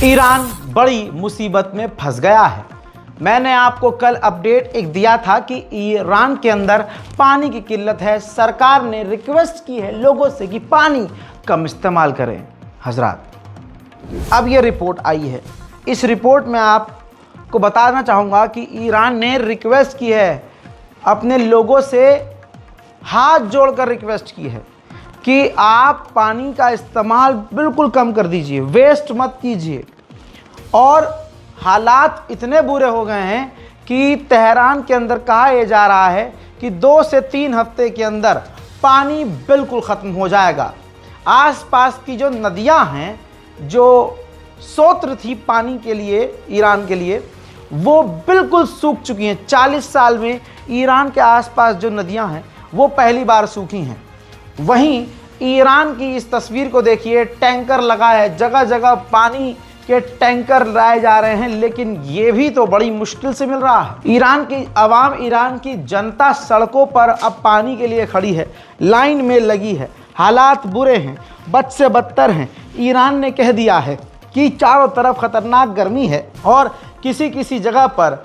Iran बड़ी मुसीबत में फंस गया है। मैंने आपको कल अपडेट एक दिया था कि ईरान के अंदर पानी की किल्लत है। सरकार ने रिक्वेस्ट की है लोगों से कि पानी कम इस्तेमाल करें। हजरात, अब ये रिपोर्ट आई है। इस रिपोर्ट में आपको बताना चाहूँगा कि ईरान ने रिक्वेस्ट की है, अपने लोगों से हाथ जोड़कर रिक्वेस्ट की है कि आप पानी का इस्तेमाल बिल्कुल कम कर दीजिए, वेस्ट मत कीजिए। और हालात इतने बुरे हो गए हैं कि तेहरान के अंदर कहा जा रहा है कि 2 से 3 हफ्ते के अंदर पानी बिल्कुल ख़त्म हो जाएगा। आसपास की जो नदियां हैं, जो स्रोत थी पानी के लिए ईरान के लिए, वो बिल्कुल सूख चुकी हैं। 40 साल में ईरान के आसपास जो नदियां हैं वो पहली बार सूखी हैं। वहीं ईरान की इस तस्वीर को देखिए, टैंकर लगा है, जगह जगह पानी के टैंकर लाए जा रहे हैं, लेकिन ये भी तो बड़ी मुश्किल से मिल रहा है। ईरान की आवाम, ईरान की जनता सड़कों पर अब पानी के लिए खड़ी है, लाइन में लगी है। हालात बुरे हैं, बद से बदतर हैं। ईरान ने कह दिया है कि चारों तरफ खतरनाक गर्मी है और किसी किसी जगह पर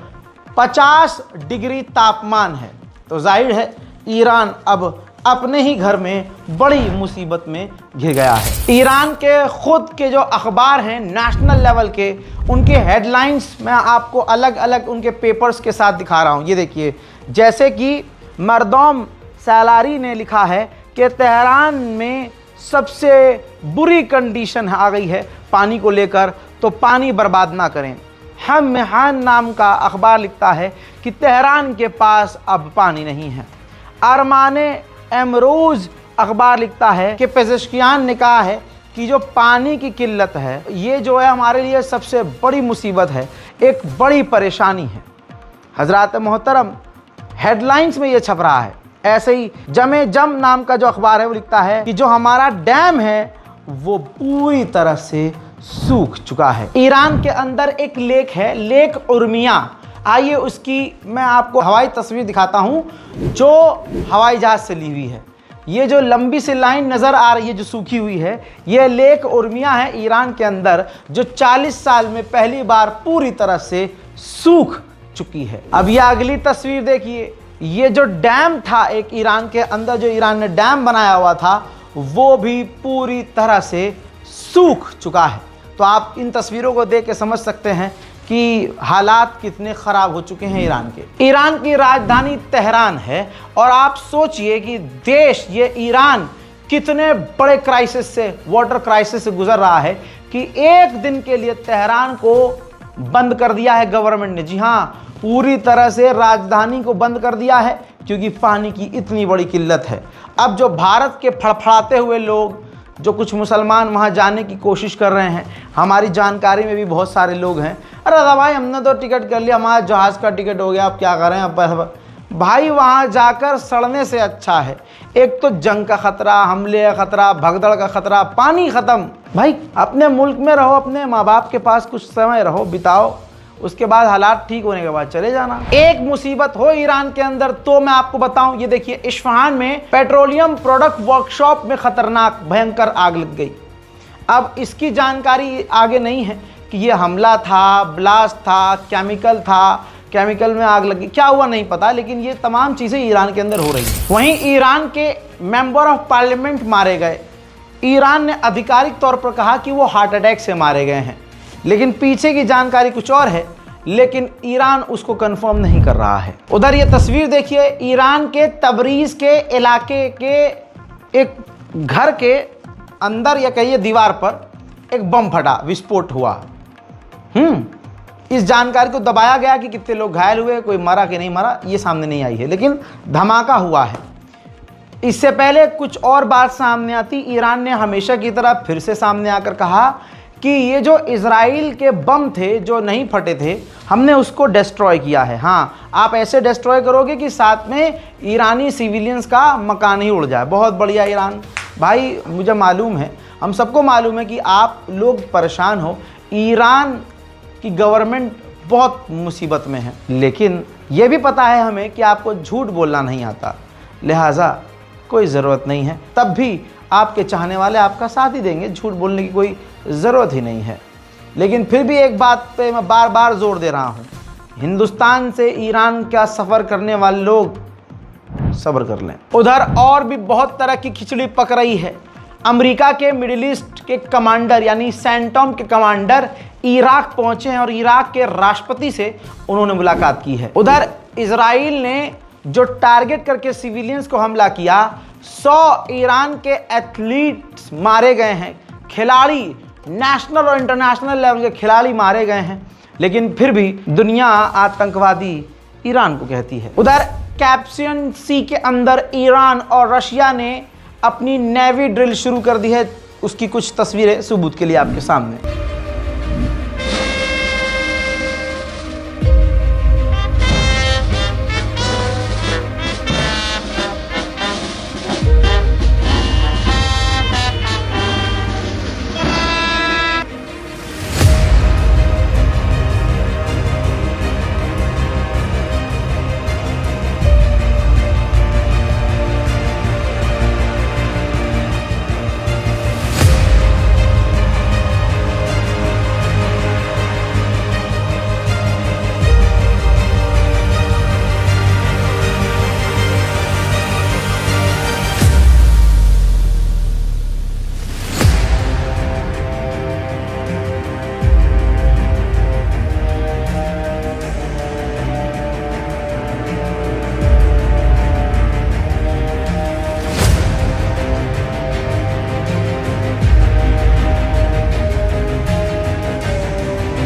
50 डिग्री तापमान है। तो जाहिर है ईरान अब अपने ही घर में बड़ी मुसीबत में घिर गया है। ईरान के खुद के जो अखबार हैं नेशनल लेवल के, उनके हेडलाइंस मैं आपको अलग अलग उनके पेपर्स के साथ दिखा रहा हूं। ये देखिए, जैसे कि मरदौम सैलारी ने लिखा है कि तेहरान में सबसे बुरी कंडीशन आ गई है पानी को लेकर, तो पानी बर्बाद ना करें। हम मेहान नाम का अखबार लिखता है कि तेहरान के पास अब पानी नहीं है। अरमाने एमरोज अखबार लिखता है कि पेज़ेश्कियान ने कहा है कि जो पानी की किल्लत है, ये जो है हमारे लिए सबसे बड़ी मुसीबत है, एक बड़ी परेशानी है। हजरात मोहतरम, हेडलाइंस में ये छप रहा है। ऐसे ही जमे जम नाम का जो अखबार है वो लिखता है कि जो हमारा डैम है वो पूरी तरह से सूख चुका है। ईरान के अंदर एक लेक है, लेक उर्मिया। आइए उसकी मैं आपको हवाई तस्वीर दिखाता हूं जो हवाई जहाज से ली हुई है। ये जो लंबी सी लाइन नज़र आ रही है जो सूखी हुई है, ये लेक उर्मिया है ईरान के अंदर, जो 40 साल में पहली बार पूरी तरह से सूख चुकी है। अब ये अगली तस्वीर देखिए, ये जो डैम था एक ईरान के अंदर, जो ईरान ने डैम बनाया हुआ था, वो भी पूरी तरह से सूख चुका है। तो आप इन तस्वीरों को देख के समझ सकते हैं कि हालात कितने ख़राब हो चुके हैं ईरान के। ईरान की राजधानी तेहरान है और आप सोचिए कि देश, ये ईरान कितने बड़े क्राइसिस से, वाटर क्राइसिस से गुजर रहा है कि एक दिन के लिए तेहरान को बंद कर दिया है गवर्नमेंट ने। जी हाँ, पूरी तरह से राजधानी को बंद कर दिया है क्योंकि पानी की इतनी बड़ी किल्लत है। अब जो भारत के फड़फड़ाते हुए लोग, जो कुछ मुसलमान वहाँ जाने की कोशिश कर रहे हैं, हमारी जानकारी में भी बहुत सारे लोग हैं, अरे दादा भाई हमने तो टिकट कर लिया, हमारा जहाज़ का टिकट हो गया, अब क्या करें। अब भाई वहाँ जाकर सड़ने से अच्छा है, एक तो जंग का ख़तरा, हमले का ख़तरा, भगदड़ का ख़तरा, पानी ख़त्म। भाई अपने मुल्क में रहो, अपने माँ बाप के पास कुछ समय रहो, बिताओ, उसके बाद हालात ठीक होने के बाद चले जाना। एक मुसीबत हो ईरान के अंदर तो मैं आपको बताऊं, ये देखिए इस्फहान में पेट्रोलियम प्रोडक्ट वर्कशॉप में खतरनाक भयंकर आग लग गई। अब इसकी जानकारी आगे नहीं है कि ये हमला था, ब्लास्ट था, केमिकल था, केमिकल में आग लगी, क्या हुआ नहीं पता, लेकिन ये तमाम चीज़ें ईरान के अंदर हो रही हैं। वहीं ईरान के मेंबर ऑफ पार्लियामेंट मारे गए। ईरान ने आधिकारिक तौर पर कहा कि वो हार्ट अटैक से मारे गए हैं, लेकिन पीछे की जानकारी कुछ और है, लेकिन ईरान उसको कंफर्म नहीं कर रहा है। उधर ये तस्वीर देखिए, ईरान के तबरीज के इलाके के एक घर के अंदर या कहिए दीवार पर एक बम फटा, विस्फोट हुआ। इस जानकारी को दबाया गया कि कितने लोग घायल हुए, कोई मरा कि नहीं मरा, ये सामने नहीं आई है, लेकिन धमाका हुआ है। इससे पहले कुछ और बात सामने आती, ईरान ने हमेशा की तरह फिर से सामने आकर कहा कि ये जो इजराइल के बम थे जो नहीं फटे थे, हमने उसको डिस्ट्रॉय किया है। हाँ, आप ऐसे डिस्ट्रॉय करोगे कि साथ में ईरानी सिविलियंस का मकान ही उड़ जाए। बहुत बढ़िया ईरान भाई, मुझे मालूम है, हम सबको मालूम है कि आप लोग परेशान हो, ईरान की गवर्नमेंट बहुत मुसीबत में है, लेकिन ये भी पता है हमें कि आपको झूठ बोलना नहीं आता, लिहाजा कोई ज़रूरत नहीं है, तब भी आपके चाहने वाले आपका साथ ही देंगे, झूठ बोलने की कोई ज़रूरत ही नहीं है। लेकिन फिर भी एक बात पे मैं बार बार जोर दे रहा हूँ, हिंदुस्तान से ईरान का सफ़र करने वाले लोग सब्र कर लें। उधर और भी बहुत तरह की खिचड़ी पक रही है। अमेरिका के मिडिल ईस्ट के कमांडर यानी सेंटॉम के कमांडर इराक पहुंचे हैं और इराक के राष्ट्रपति से उन्होंने मुलाकात की है। उधर इजराइल ने जो टारगेट करके सिविलियंस को हमला किया, 100 ईरान के एथलीट्स मारे गए हैं, खिलाड़ी नेशनल और इंटरनेशनल लेवल के खिलाड़ी मारे गए हैं, लेकिन फिर भी दुनिया आतंकवादी ईरान को कहती है। उधर कैस्पियन सी के अंदर ईरान और रशिया ने अपनी नेवी ड्रिल शुरू कर दी है। उसकी कुछ तस्वीरें सबूत के लिए आपके सामने।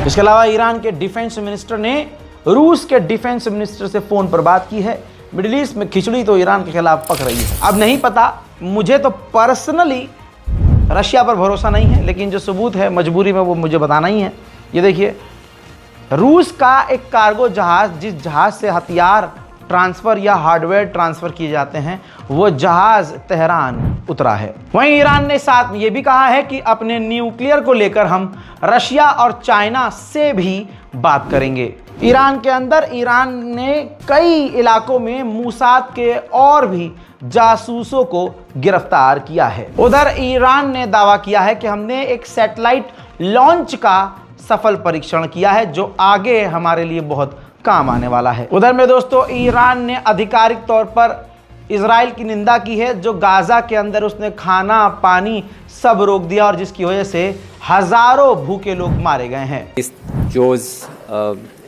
इसके अलावा ईरान के डिफेंस मिनिस्टर ने रूस के डिफेंस मिनिस्टर से फ़ोन पर बात की है। मिडिल ईस्ट में खिचड़ी तो ईरान के खिलाफ पक रही है। अब नहीं पता, मुझे तो पर्सनली रशिया पर भरोसा नहीं है, लेकिन जो सबूत है मजबूरी में वो मुझे बताना ही है। ये देखिए, रूस का एक कार्गो जहाज़, जिस जहाज़ से हथियार ट्रांसफ़र या हार्डवेयर ट्रांसफ़र किए जाते हैं, वो जहाज़ तेहरान उतरा है। वहीं ईरान ने साथ में ये भी कहा है कि अपने न्यूक्लियर को लेकर हम रशिया और चाइना से भी बात करेंगे। ईरान के अंदर ईरान ने कई इलाकों में मूसाद के और भी जासूसों को गिरफ्तार किया है। उधर ईरान ने दावा किया है कि हमने एक सैटेलाइट लॉन्च का सफल परीक्षण किया है, जो आगे हमारे लिए बहुत काम आने वाला है। उधर में दोस्तों, ईरान ने आधिकारिक तौर पर इजराइल की निंदा की है, जो गाजा के अंदर उसने खाना पानी सब रोक दिया और जिसकी वजह से हजारों भूखे लोग मारे गए हैं। जोज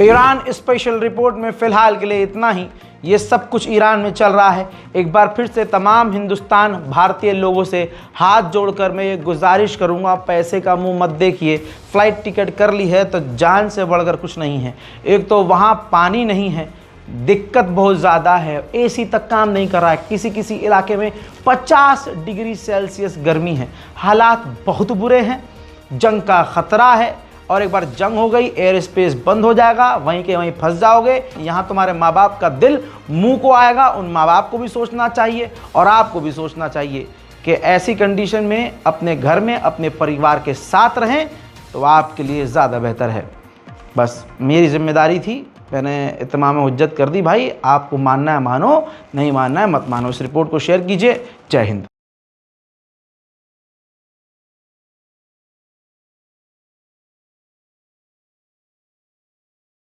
ईरान स्पेशल रिपोर्ट में फ़िलहाल के लिए इतना ही। ये सब कुछ ईरान में चल रहा है। एक बार फिर से तमाम हिंदुस्तान भारतीय लोगों से हाथ जोड़कर मैं ये गुजारिश करूंगा, पैसे का मुंह मत देखिए। फ़्लाइट टिकट कर ली है तो जान से बढ़कर कुछ नहीं है। एक तो वहाँ पानी नहीं है, दिक्कत बहुत ज़्यादा है, एसी तक काम नहीं कर रहा है, किसी किसी इलाके में 50 डिग्री सेल्सियस गर्मी है। हालात बहुत बुरे हैं, जंग का ख़तरा है और एक बार जंग हो गई एयर स्पेस बंद हो जाएगा, वहीं के वहीं फंस जाओगे। यहाँ तुम्हारे माँ बाप का दिल मुंह को आएगा। उन माँ बाप को भी सोचना चाहिए और आपको भी सोचना चाहिए कि ऐसी कंडीशन में अपने घर में अपने परिवार के साथ रहें तो आपके लिए ज़्यादा बेहतर है। बस मेरी जिम्मेदारी थी, मैंने इत्माम हुज्जत कर दी भाई। आपको मानना है मानो, नहीं मानना है मत मानो। इस रिपोर्ट को शेयर कीजिए। जय हिंद।